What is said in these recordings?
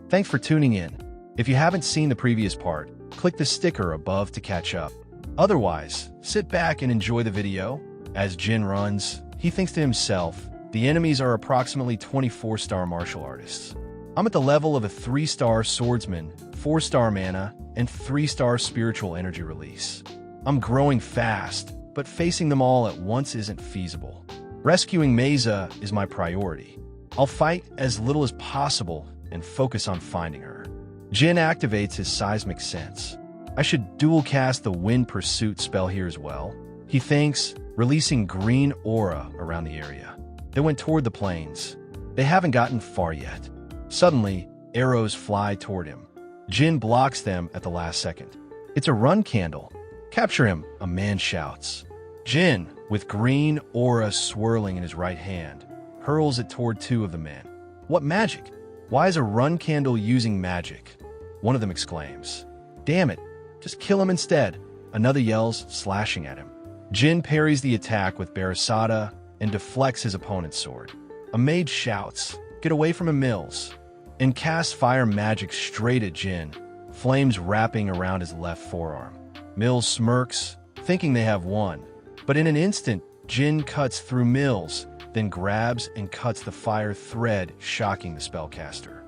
Thanks for tuning in. If you haven't seen the previous part, click the sticker above to catch up. Otherwise, sit back and enjoy the video. As Jin runs, he thinks to himself, the enemies are approximately 24-star martial artists. I'm at the level of a 3-star swordsman, 4-star mana, and 3-star spiritual energy release. I'm growing fast, but facing them all at once isn't feasible. Rescuing Meza is my priority. I'll fight as little as possible and focus on finding her. Jin activates his seismic sense. I should dual cast the Wind Pursuit spell here as well, he thinks, releasing green aura around the area. They went toward the plains. They haven't gotten far yet. Suddenly, arrows fly toward him. Jin blocks them at the last second. It's a run candle. Capture him, a man shouts. Jin, with green aura swirling in his right hand, hurls it toward 2 of the men. What magic? Why is a run candle using magic? One of them exclaims. Damn it, just kill him instead. Another yells, slashing at him. Jin parries the attack with Barasada and deflects his opponent's sword. A mage shouts, get away from him, Mills, and casts fire magic straight at Jin, flames wrapping around his left forearm. Mills smirks, thinking they have won, but in an instant, Jin cuts through Mills, then grabs and cuts the fire thread, shocking the spellcaster.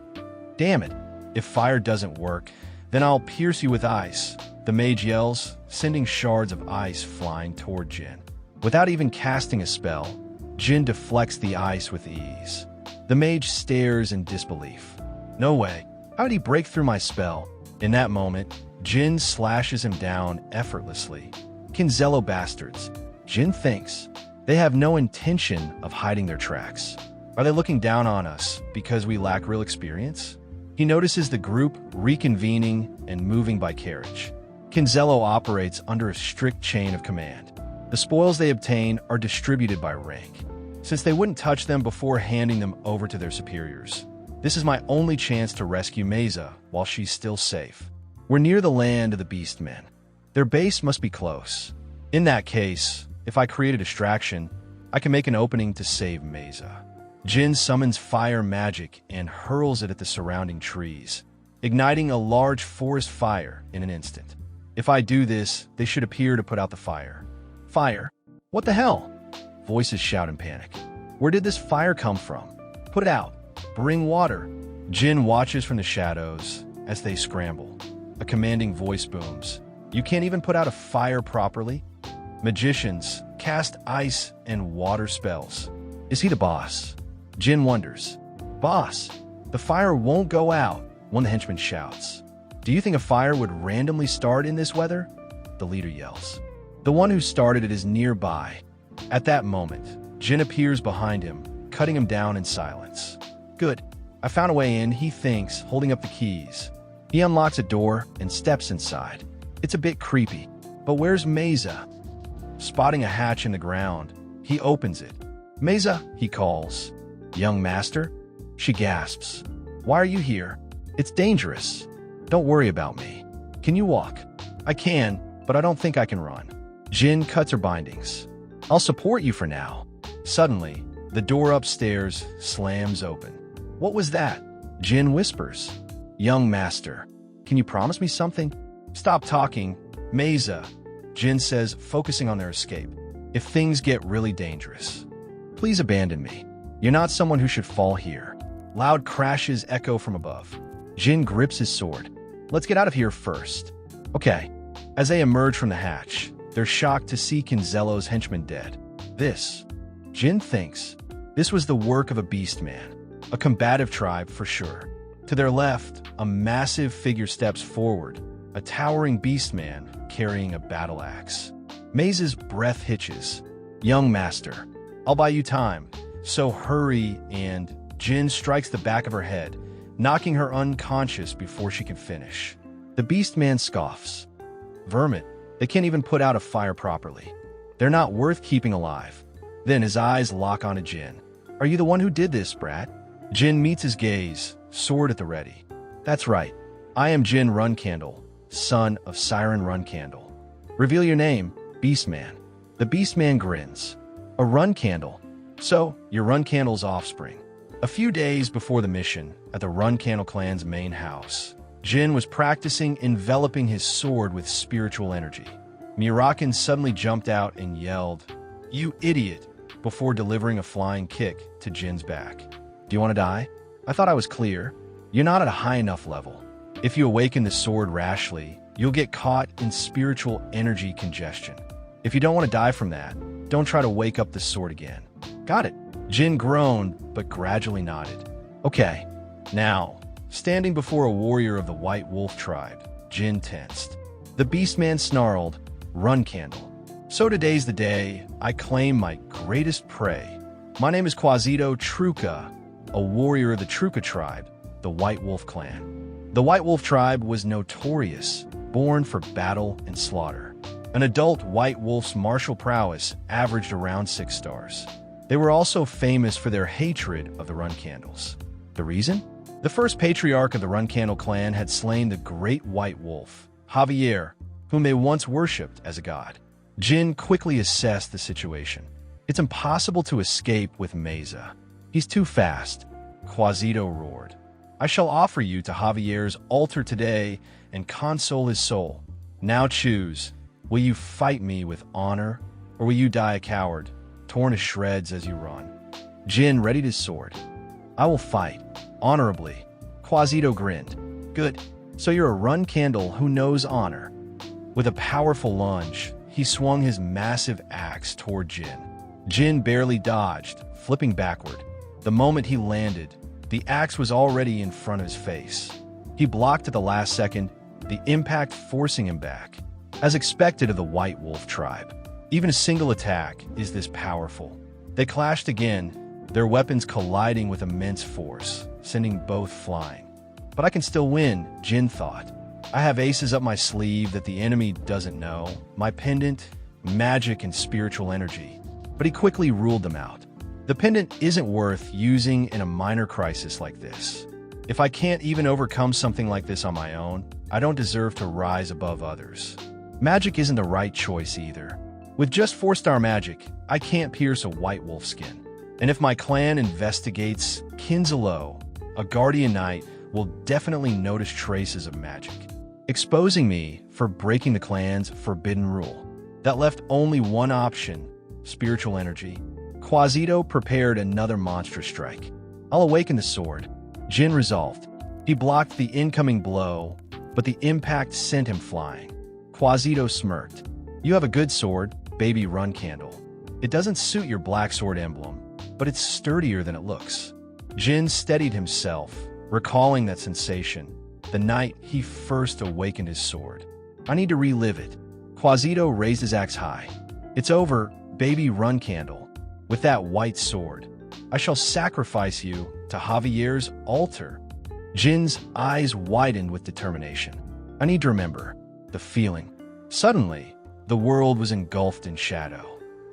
Damn it, if fire doesn't work, then I'll pierce you with ice, the mage yells, sending shards of ice flying toward Jin. Without even casting a spell, Jin deflects the ice with ease. The mage stares in disbelief. No way, how did he break through my spell? In that moment, Jin slashes him down effortlessly. Kinzello bastards, Jin thinks. They have no intention of hiding their tracks. Are they looking down on us because we lack real experience? He notices the group reconvening and moving by carriage. Kinzello operates under a strict chain of command. The spoils they obtain are distributed by rank, since they wouldn't touch them before handing them over to their superiors. This is my only chance to rescue Meza while she's still safe. We're near the land of the Beastmen. Their base must be close. In that case, if I create a distraction, I can make an opening to save Meza. Jin summons fire magic and hurls it at the surrounding trees, igniting a large forest fire in an instant. If I do this, they should appear to put out the fire. Fire? What the hell? Voices shout in panic. Where did this fire come from? Put it out. Bring water. Jin watches from the shadows as they scramble. A commanding voice booms. You can't even put out a fire properly? Magicians cast ice and water spells. Is he the boss? Jin wonders. Boss, the fire won't go out, one of the henchmen shouts. Do you think a fire would randomly start in this weather? The leader yells. The one who started it is nearby. At that moment, Jin appears behind him, cutting him down in silence. Good. I found a way in, he thinks, holding up the keys. He unlocks a door and steps inside. It's a bit creepy, but where's Meza? Spotting a hatch in the ground, he opens it. Meza, he calls. Young master? She gasps. Why are you here? It's dangerous. Don't worry about me. Can you walk? I can, but I don't think I can run. Jin cuts her bindings. I'll support you for now. Suddenly, the door upstairs slams open. What was that? Jin whispers. Young master, can you promise me something? Stop talking, Meza, Jin says, focusing on their escape. If things get really dangerous, please abandon me. You're not someone who should fall here. Loud crashes echo from above. Jin grips his sword. Let's get out of here first. Okay. As they emerge from the hatch, they're shocked to see Kinzello's henchmen dead. Jin thinks, this was the work of a beastman, a combative tribe for sure. To their left, a massive figure steps forward, a towering beastman carrying a battle axe. Maze's breath hitches. Young master, I'll buy you time, so hurry, and Jin strikes the back of her head, knocking her unconscious before she can finish. The beastman scoffs. Vermin, they can't even put out a fire properly. They're not worth keeping alive. Then his eyes lock onto Jin. Are you the one who did this, brat? Jin meets his gaze, sword at the ready. That's right. I am Jin Runcandle, son of Siren Runcandle. Reveal your name, Beastman. The Beastman grins. A Runcandle. So, you're Runcandle's offspring. A few days before the mission, at the Run Candle clan's main house, Jin was practicing enveloping his sword with spiritual energy. Muraken suddenly jumped out and yelled, "You idiot!" before delivering a flying kick to Jin's back. "Do you want to die? I thought I was clear. You're not at a high enough level. If you awaken the sword rashly, you'll get caught in spiritual energy congestion. If you don't want to die from that, don't try to wake up the sword again." "Got it." Jin groaned, but gradually nodded. "Okay." Now, standing before a warrior of the White Wolf tribe, Jin tensed. The Beastman snarled, "Run Candle. So today's the day I claim my greatest prey. My name is Quasito Truca, a warrior of the Truca tribe, the White Wolf clan." The White Wolf tribe was notorious, born for battle and slaughter. An adult White Wolf's martial prowess averaged around 6 stars. They were also famous for their hatred of the Run Candles. The reason? The first patriarch of the Run Candle clan had slain the great White Wolf, Javier, whom they once worshipped as a god. Jin quickly assessed the situation. It's impossible to escape with Meza. He's too fast. Quasito roared. "I shall offer you to Javier's altar today and console his soul. Now choose. Will you fight me with honor, or will you die a coward, torn to shreds as you run?" Jin readied his sword. "I will fight, honorably." Quasito grinned. "Good. So you're a Run Candle who knows honor." With a powerful lunge, he swung his massive axe toward Jin. Jin barely dodged, flipping backward. The moment he landed, the axe was already in front of his face. He blocked at the last second, the impact forcing him back. As expected of the White Wolf tribe, even a single attack is this powerful. They clashed again, their weapons colliding with immense force, sending both flying. "But I can still win," Jin thought. "I have aces up my sleeve that the enemy doesn't know, my pendant, magic, and spiritual energy." But he quickly ruled them out. The pendant isn't worth using in a minor crisis like this. If I can't even overcome something like this on my own, I don't deserve to rise above others. Magic isn't the right choice either. With just 4-star magic, I can't pierce a White Wolf skin. And if my clan investigates Kinzalo, a guardian knight will definitely notice traces of magic, exposing me for breaking the clan's forbidden rule. That left only one option, spiritual energy. Quasito prepared another monstrous strike. "I'll awaken the sword," Jin resolved. He blocked the incoming blow, but the impact sent him flying. Quasito smirked. "You have a good sword, baby Run Candle. It doesn't suit your black sword emblem, but it's sturdier than it looks." Jin steadied himself, recalling that sensation, the night he first awakened his sword. "I need to relive it." Quasito raised his axe high. "It's over, baby Run Candle. With that white sword, I shall sacrifice you to Javier's altar." Jin's eyes widened with determination. "I need to remember the feeling." Suddenly, the world was engulfed in shadow.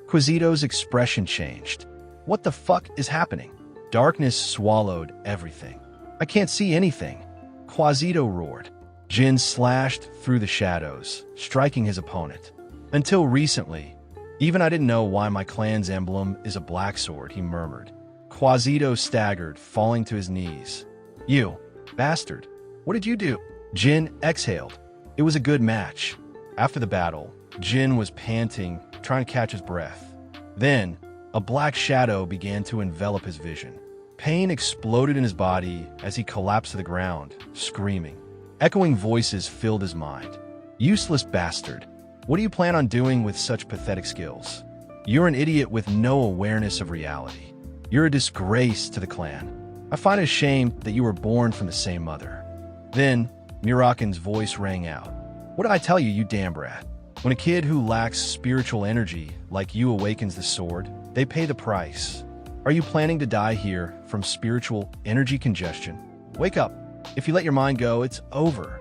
Quasito's expression changed. "What the fuck is happening?" Darkness swallowed everything. "I can't see anything," Quasito roared. Jin slashed through the shadows, striking his opponent. "Until recently, even I didn't know why my clan's emblem is a black sword," he murmured. Quasito staggered, falling to his knees. "You bastard, what did you do?" Jin exhaled. It was a good match. After the battle, Jin was panting, trying to catch his breath. Then, a black shadow began to envelop his vision. Pain exploded in his body as he collapsed to the ground, screaming. Echoing voices filled his mind. "Useless bastard. What do you plan on doing with such pathetic skills? You're an idiot with no awareness of reality. You're a disgrace to the clan. I find it a shame that you were born from the same mother." Then, Muraken's voice rang out. "What did I tell you, you damn brat? When a kid who lacks spiritual energy like you awakens the sword, they pay the price. Are you planning to die here from spiritual energy congestion? Wake up. If you let your mind go, it's over."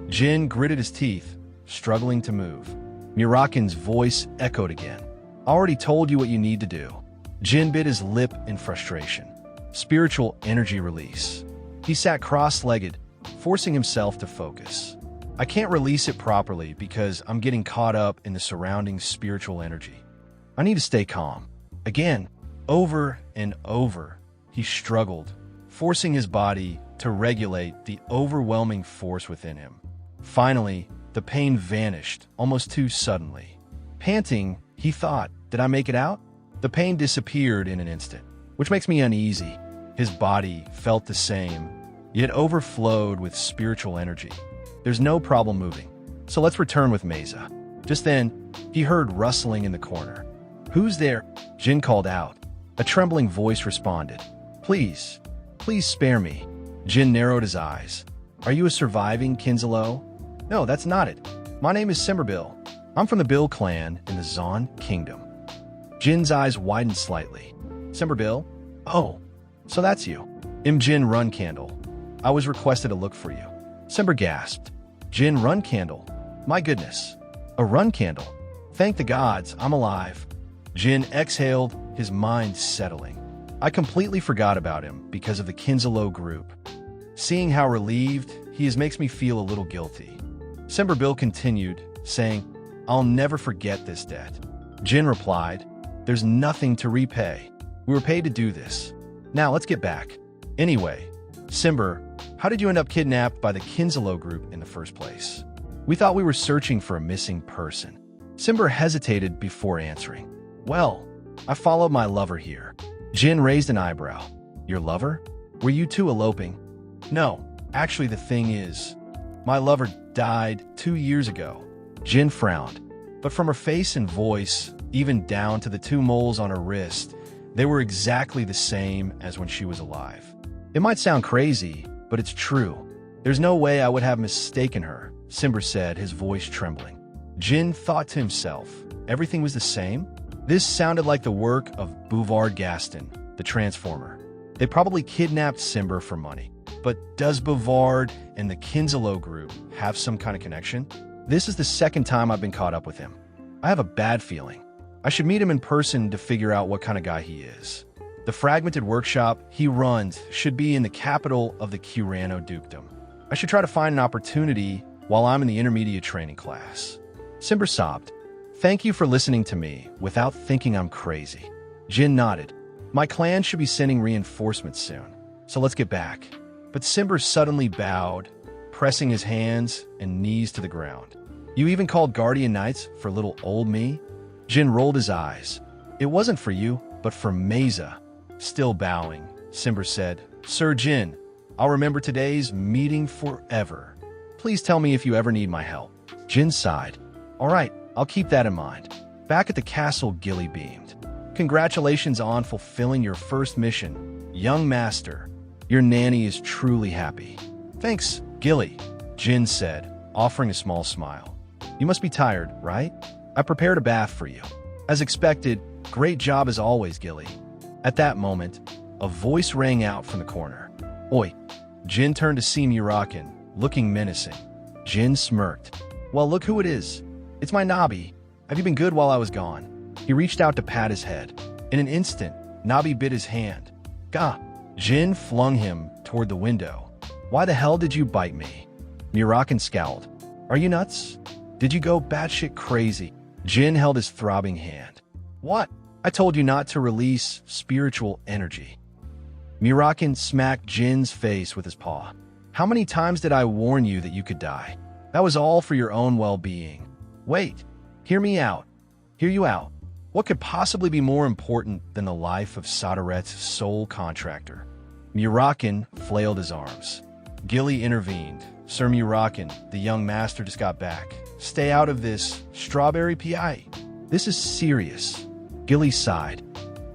Jin gritted his teeth, struggling to move. Muraken's voice echoed again. "I already told you what you need to do." Jin bit his lip in frustration. Spiritual energy release. He sat cross-legged, forcing himself to focus. "I can't release it properly because I'm getting caught up in the surrounding spiritual energy. I need to stay calm." Again, over and over, he struggled, forcing his body to regulate the overwhelming force within him. Finally, the pain vanished almost too suddenly. Panting, he thought, "Did I make it out?" The pain disappeared in an instant, which makes me uneasy. His body felt the same, yet overflowed with spiritual energy. There's no problem moving, so let's return with Meza. Just then, he heard rustling in the corner. "Who's there?" Jin called out. A trembling voice responded. Please spare me." Jin narrowed his eyes. "Are you a surviving Kinzalo?" "No, that's not it. My name is Simmerbill. I'm from the Bill clan in the Zon Kingdom." Jin's eyes widened slightly. "Simmerbill? Oh, so that's you. Jin Run Candle. I was requested to look for you." Simber gasped. "Jin Run Candle? My goodness. A run candle. Thank the gods, I'm alive." Jin exhaled, his mind settling. I completely forgot about him because of the Kinzalo group. Seeing how relieved he is makes me feel a little guilty. Simberbill continued, saying, "I'll never forget this debt." Jin replied, "There's nothing to repay. We were paid to do this. Now let's get back. Anyway, Simber, how did you end up kidnapped by the Kinzalo group in the first place?" "We thought we were searching for a missing person." Simber hesitated before answering. "Well, I followed my lover here." Jin raised an eyebrow. "Your lover? Were you two eloping?" "No, actually the thing is, my lover died 2 years ago." Jin frowned, but from her face and voice, even down to the 2 moles on her wrist, they were exactly the same as when she was alive. "It might sound crazy, but it's true. There's no way I would have mistaken her," Simber said, his voice trembling. Jin thought to himself, everything was the same? This sounded like the work of Bouvard Gaston, the Transformer. They probably kidnapped Simber for money. But does Bouvard and the Kinzalo group have some kind of connection? This is the second time I've been caught up with him. I have a bad feeling. I should meet him in person to figure out what kind of guy he is. The fragmented workshop he runs should be in the capital of the Curano Dukedom. I should try to find an opportunity while I'm in the intermediate training class. Simber sobbed. "Thank you for listening to me without thinking I'm crazy." Jin nodded. "My clan should be sending reinforcements soon, so let's get back." But Simber suddenly bowed, pressing his hands and knees to the ground. "You even called Guardian Knights for little old me?" Jin rolled his eyes. "It wasn't for you, but for Meza." Still bowing, Simber said, "Sir Jin, I'll remember today's meeting forever. Please tell me if you ever need my help." Jin sighed. "All right, I'll keep that in mind." Back at the castle, Gilly beamed. "Congratulations on fulfilling your first mission, young master. Your nanny is truly happy." "Thanks, Gilly," Jin said, offering a small smile. "You must be tired, right? I prepared a bath for you." As expected, great job as always, Gilly. At that moment, a voice rang out from the corner. "Oi." Jin turned to see Murakin, looking menacing. Jin smirked. "Well, look who it is. It's my Nabi. Have you been good while I was gone?" He reached out to pat his head. In an instant, Nabi bit his hand. "Gah!" Jin flung him toward the window. "Why the hell did you bite me?" Murakin scowled. "Are you nuts? Did you go batshit crazy?" Jin held his throbbing hand. "What? I told you not to release spiritual energy." Murakin smacked Jin's face with his paw. "How many times did I warn you that you could die? That was all for your own well-being. Wait, hear me out. Hear you out. What could possibly be more important than the life of Soderet's sole contractor?" Murakin flailed his arms. Gilly intervened. "Sir Murakin, the young master just got back. Stay out of this, strawberry PI. This is serious." Gilly sighed.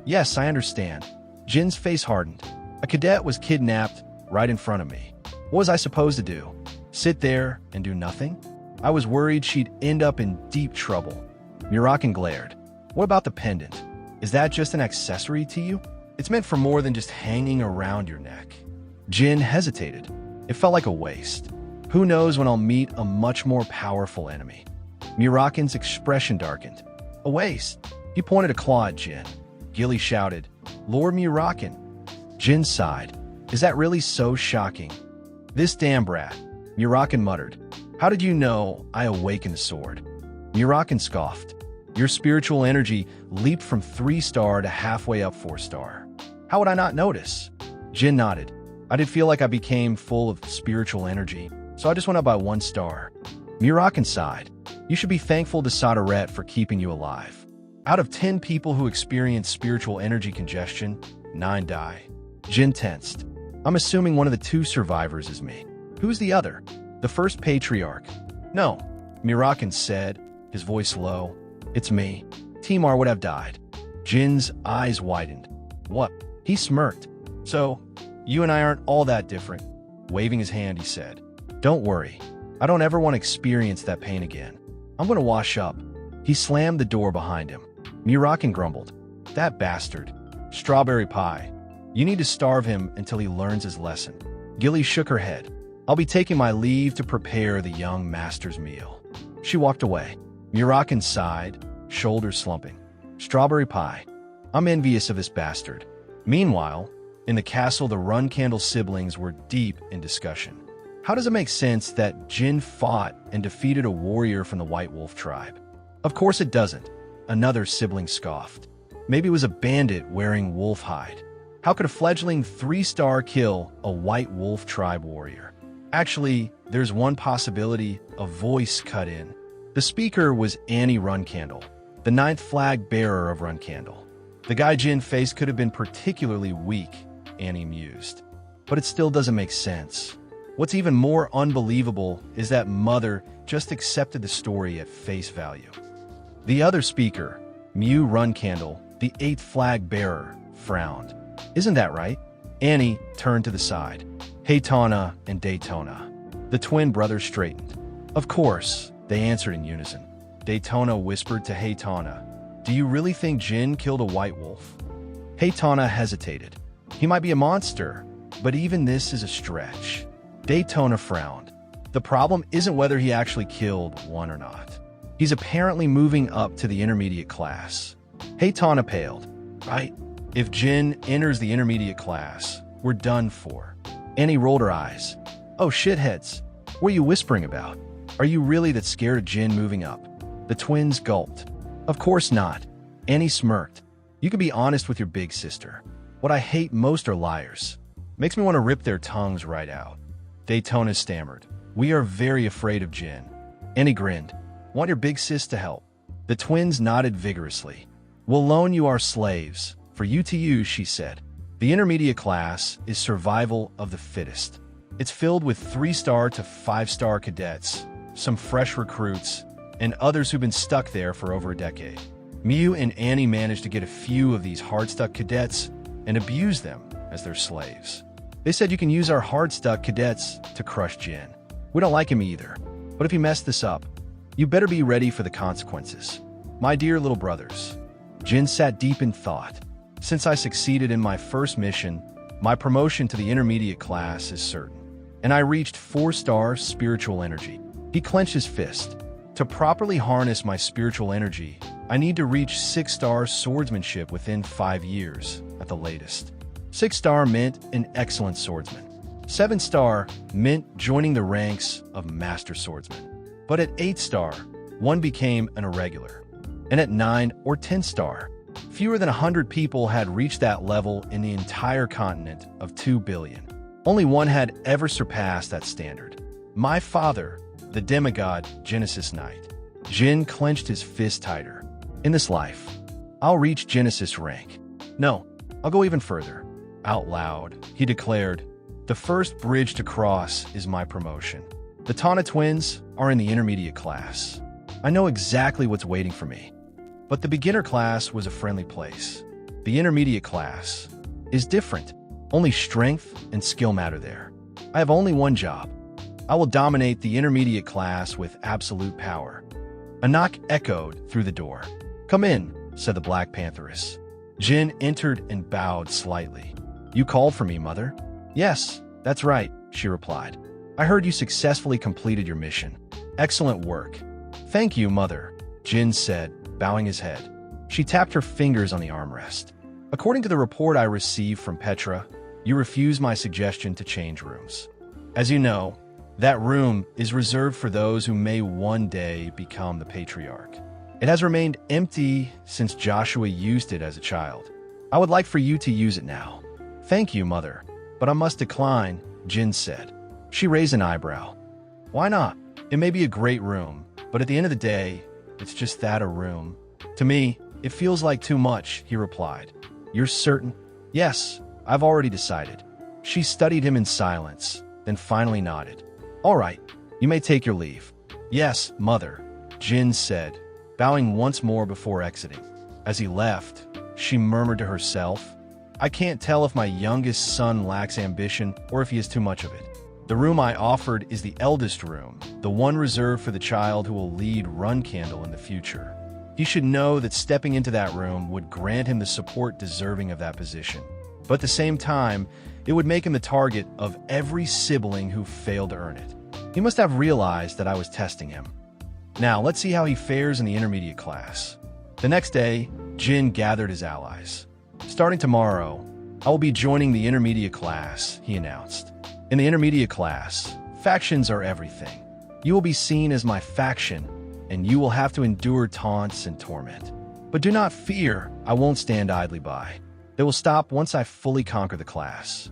"Yes, I understand." Jin's face hardened. "A cadet was kidnapped right in front of me. What was I supposed to do? Sit there and do nothing? I was worried she'd end up in deep trouble." Murakin glared. "What about the pendant? Is that just an accessory to you? It's meant for more than just hanging around your neck." Jin hesitated. It felt like a waste. Who knows when I'll meet a much more powerful enemy? Murakin's expression darkened. "A waste?" He pointed a claw at Jin. Gilly shouted, "Lord Murakin." Jin sighed. "Is that really so shocking?" "This damn brat," Murakin muttered. "How did you know I awakened the sword?" Murakin scoffed. "Your spiritual energy leaped from 3-star to halfway up 4-star. How would I not notice? Jin nodded. I did feel like I became full of spiritual energy, so I just went up by 1 star. Muraken sighed. You should be thankful to Saderet for keeping you alive. Out of 10 people who experience spiritual energy congestion, 9 die. Jin tensed. I'm assuming one of the 2 survivors is me. Who's the other? The first patriarch. No, Muraken said, his voice low. It's me. Timar would have died. Jin's eyes widened. What? He smirked. So, you and I aren't all that different. Waving his hand, he said. Don't worry. I don't ever want to experience that pain again. I'm going to wash up. He slammed the door behind him. Muraken grumbled. That bastard. Strawberry pie. You need to starve him until he learns his lesson. Gilly shook her head. I'll be taking my leave to prepare the young master's meal. She walked away. Muraken sighed, shoulders slumping. Strawberry pie. I'm envious of this bastard. Meanwhile, in the castle, the Run Candle siblings were deep in discussion. How does it make sense that Jin fought and defeated a warrior from the White Wolf tribe? Of course it doesn't. Another sibling scoffed. Maybe it was a bandit wearing wolf hide. How could a fledgling 3-star kill a White Wolf tribe warrior? Actually, there's one possibility. A voice cut in. The speaker was Annie Runcandle, the 9th flag bearer of Runcandle. The guy Jin faced could have been particularly weak, Annie mused. But it still doesn't make sense. What's even more unbelievable is that Mother just accepted the story at face value. The other speaker, Mew Runcandle, the 8th flag bearer, frowned. Isn't that right? Annie turned to the side. Haytana and Daytona. The twin brothers straightened. Of course, they answered in unison. Daytona whispered to Haytana, do you really think Jin killed a white wolf? Haytana hesitated. He might be a monster, but even this is a stretch. Daytona frowned. The problem isn't whether he actually killed one or not. He's apparently moving up to the intermediate class. Haytana paled. Right? If Jin enters the intermediate class, we're done for. Annie rolled her eyes. Oh, shitheads. What are you whispering about? Are you really that scared of Jin moving up? The twins gulped. Of course not. Annie smirked. You can be honest with your big sister. What I hate most are liars. Makes me want to rip their tongues right out. Daytona stammered. We are very afraid of Jin. Annie grinned. Want your big sis to help? The twins nodded vigorously. We'll loan you our slaves. For you to use, she said. The intermediate class is survival of the fittest. It's filled with 3-star to 5-star cadets, some fresh recruits, and others who've been stuck there for over a decade. Mew and Annie managed to get a few of these hard-stuck cadets and abuse them as their slaves. They said you can use our hard-stuck cadets to crush Jin. We don't like him either, but if you mess this up, you better be ready for the consequences. My dear little brothers. Jin sat deep in thought. Since I succeeded in my first mission, my promotion to the intermediate class is certain. And I reached 4-star spiritual energy. He clenched his fist. To properly harness my spiritual energy, I need to reach 6-star swordsmanship within 5 years at the latest. 6-star meant an excellent swordsman. 7-star meant joining the ranks of master swordsman. But at 8-star, one became an irregular. And at 9 or 10-star, fewer than 100 people had reached that level in the entire continent of 2 billion. Only one had ever surpassed that standard. My father, the demigod Genesis Knight. Jin clenched his fist tighter. In this life, I'll reach Genesis rank. No, I'll go even further. Out loud, he declared, the first bridge to cross is my promotion. The Tana twins are in the intermediate class. I know exactly what's waiting for me. But the beginner class was a friendly place. The intermediate class is different. Only strength and skill matter there. I have only one job. I will dominate the intermediate class with absolute power. A knock echoed through the door. Come in, said the Black Pantheress. Jin entered and bowed slightly. You called for me, Mother? Yes, that's right, she replied. I heard you successfully completed your mission. Excellent work. Thank you, Mother, Jin said, bowing his head. She tapped her fingers on the armrest. According to the report I received from Petra, you refused my suggestion to change rooms. As you know, that room is reserved for those who may one day become the patriarch. It has remained empty since Joshua used it as a child. I would like for you to use it now. Thank you, mother. But I must decline, Jin said. She raised an eyebrow. Why not? It may be a great room, but at the end of the day, it's just that, a room. To me, it feels like too much, he replied. You're certain? Yes, I've already decided. She studied him in silence, then finally nodded. All right, you may take your leave. Yes, mother, Jin said, bowing once more before exiting. As he left, she murmured to herself, I can't tell if my youngest son lacks ambition or if he has too much of it. The room I offered is the eldest room, the one reserved for the child who will lead Run Candle in the future. He should know that stepping into that room would grant him the support deserving of that position. But at the same time, it would make him the target of every sibling who failed to earn it. He must have realized that I was testing him. Now, let's see how he fares in the intermediate class. The next day, Jin gathered his allies. Starting tomorrow, I will be joining the intermediate class, he announced. In the intermediate class, factions are everything. You will be seen as my faction, and you will have to endure taunts and torment. But do not fear, I won't stand idly by. They will stop once I fully conquer the class.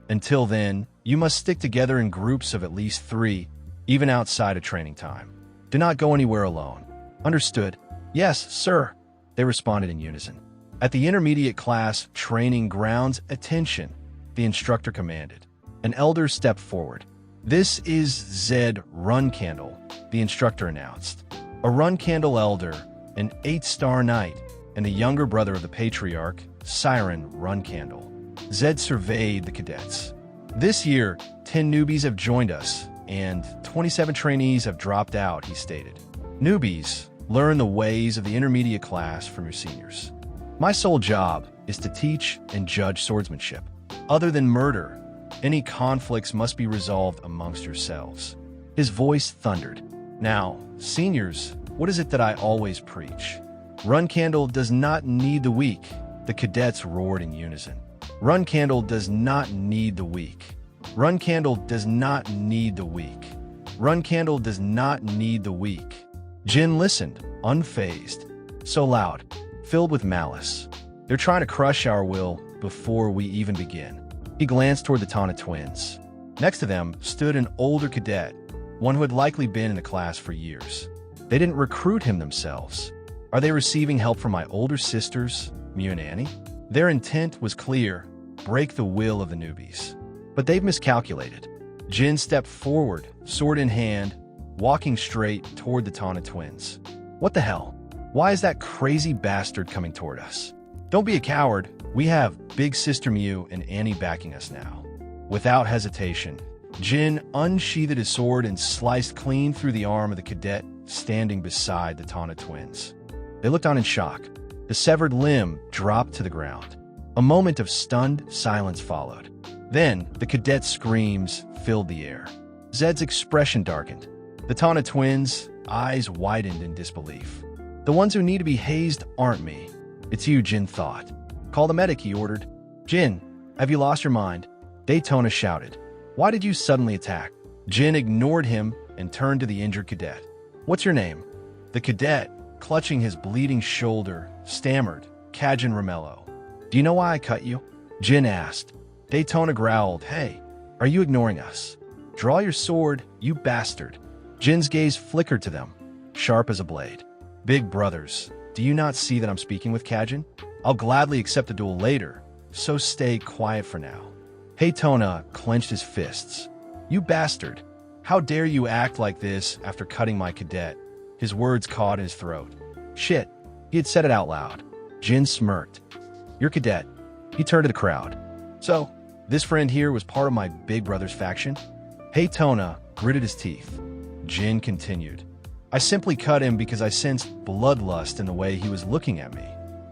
Until then, you must stick together in groups of at least 3, even outside of training time. Do not go anywhere alone. Understood? Yes, sir, they responded in unison. At the intermediate class training grounds, attention, the instructor commanded. An elder stepped forward. This is Zed Run Candle, the instructor announced. A Run Candle elder, an 8-star knight, and the younger brother of the patriarch, Siren Run Candle. Zed surveyed the cadets. This year, 10 newbies have joined us, and 27 trainees have dropped out, he stated. Newbies, learn the ways of the intermediate class from your seniors. My sole job is to teach and judge swordsmanship. Other than murder, any conflicts must be resolved amongst yourselves. His voice thundered. Now, seniors, what is it that I always preach? Run Candle does not need the weak, the cadets roared in unison. Run Candle does not need the weak. Run Candle does not need the weak. Run Candle does not need the weak. Jin listened, unfazed. So loud, filled with malice. They're trying to crush our will before we even begin. He glanced toward the Tana twins. Next to them stood an older cadet, one who had likely been in the class for years. They didn't recruit him themselves. Are they receiving help from my older sisters, Mew and Annie? Their intent was clear, break the will of the newbies. But they've miscalculated. Jin stepped forward, sword in hand, walking straight toward the Tana twins. What the hell? Why is that crazy bastard coming toward us? Don't be a coward. We have Big Sister Mew and Annie backing us now. Without hesitation, Jin unsheathed his sword and sliced clean through the arm of the cadet standing beside the Tana twins. They looked on in shock. The severed limb dropped to the ground. A moment of stunned silence followed. Then, the cadet's screams filled the air. Zed's expression darkened. The Tana twins' eyes widened in disbelief. The ones who need to be hazed aren't me. It's you, Jin thought. Call the medic, he ordered. Jin, have you lost your mind? Daytona shouted. Why did you suddenly attack? Jin ignored him and turned to the injured cadet. What's your name? The cadet, clutching his bleeding shoulder, stammered, Kajin Ramello. Do you know why I cut you? Jin asked. Daytona growled, Hey, are you ignoring us? Draw your sword, you bastard. Jin's gaze flickered to them, sharp as a blade. Big brothers, do you not see that I'm speaking with Kajin? I'll gladly accept a duel later, so stay quiet for now. Daytona clenched his fists. You bastard! How dare you act like this after cutting my cadet? His words caught in his throat. Shit, he had said it out loud. Jin smirked. Your cadet. He turned to the crowd. So, this friend here was part of my big brother's faction? Daytona gritted his teeth. Jin continued. I simply cut him because I sensed bloodlust in the way he was looking at me.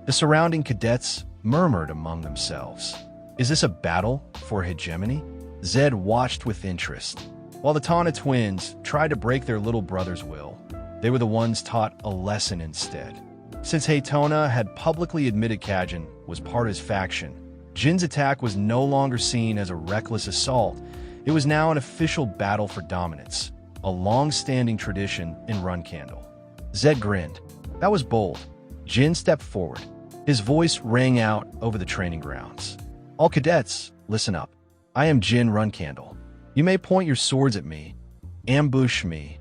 The surrounding cadets murmured among themselves. Is this a battle for hegemony? Zed watched with interest. While the Tana twins tried to break their little brother's will, they were the ones taught a lesson instead. Since Daytona had publicly admitted Kajin was part of his faction, Jin's attack was no longer seen as a reckless assault. It was now an official battle for dominance, a long-standing tradition in Run Candle. Zed grinned. That was bold. Jin stepped forward. His voice rang out over the training grounds. All cadets, listen up. I am Jin Runcandle. You may point your swords at me, ambush me,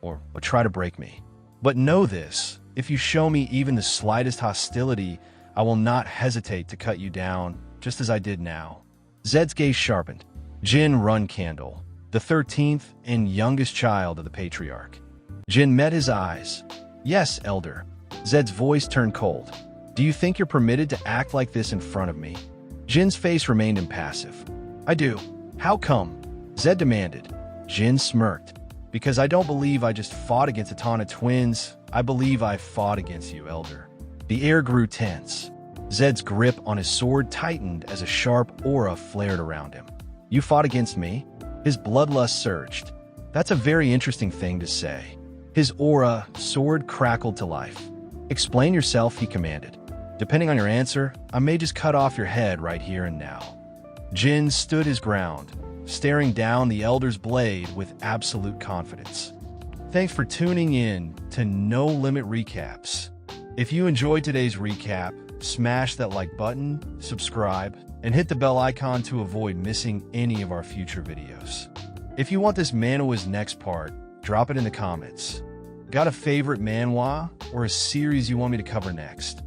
or try to break me. But know this, if you show me even the slightest hostility, I will not hesitate to cut you down, just as I did now. Zed's gaze sharpened. Jin Runcandle, the 13th and youngest child of the patriarch. Jin met his eyes. Yes, elder. Zed's voice turned cold. Do you think you're permitted to act like this in front of me? Jin's face remained impassive. I do. How come? Zed demanded. Jin smirked. Because I don't believe I just fought against Atana twins. I believe I fought against you, elder. The air grew tense. Zed's grip on his sword tightened as a sharp aura flared around him. You fought against me? His bloodlust surged. That's a very interesting thing to say. His aura, sword crackled to life. Explain yourself, he commanded. Depending on your answer, I may just cut off your head right here and now. Jin stood his ground, staring down the elder's blade with absolute confidence. Thanks for tuning in to No Limit Recaps. If you enjoyed today's recap, smash that like button, subscribe, and hit the bell icon to avoid missing any of our future videos. If you want this manhwa's next part, drop it in the comments. Got a favorite manhwa or a series you want me to cover next?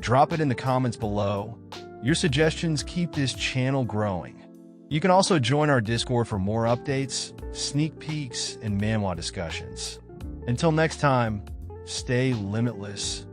Drop it in the comments below. Your suggestions keep this channel growing. You can also join our Discord for more updates, sneak peeks, and manhwa discussions. Until next time, stay limitless.